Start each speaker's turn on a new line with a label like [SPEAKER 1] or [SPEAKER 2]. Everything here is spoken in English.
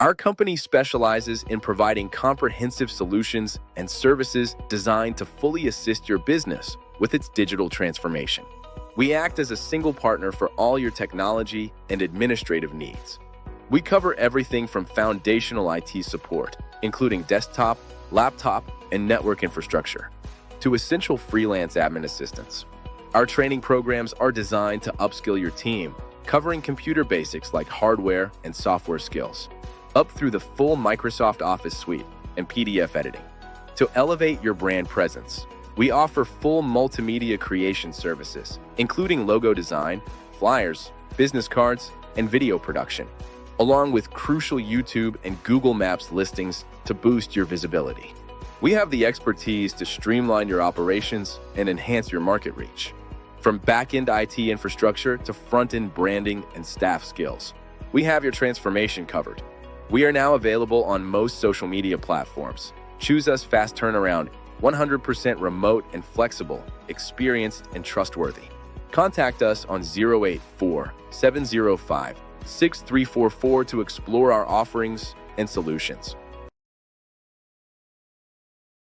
[SPEAKER 1] Our company specializes in providing comprehensive solutions and services designed to fully assist your business with its digital transformation. We act as a single partner for all your technology and administrative needs. We cover everything from foundational IT support, including desktop, laptop, and network infrastructure, to essential freelance admin assistance. Our training programs are designed to upskill your team, covering computer basics like hardware and software skills, up through the full Microsoft Office suite and PDF editing. To elevate your brand presence, we offer full multimedia creation services, including logo design, flyers, business cards, and video production, along with crucial YouTube and Google Maps listings to boost your visibility. We have the expertise to streamline your operations and enhance your market reach. From back-end IT infrastructure to front-end branding and staff skills, we have your transformation covered. We are now available on most social media platforms. Choose us fast turnaround, 100% remote and flexible, experienced and trustworthy. Contact us on 084-705-6344 to explore our offerings and solutions.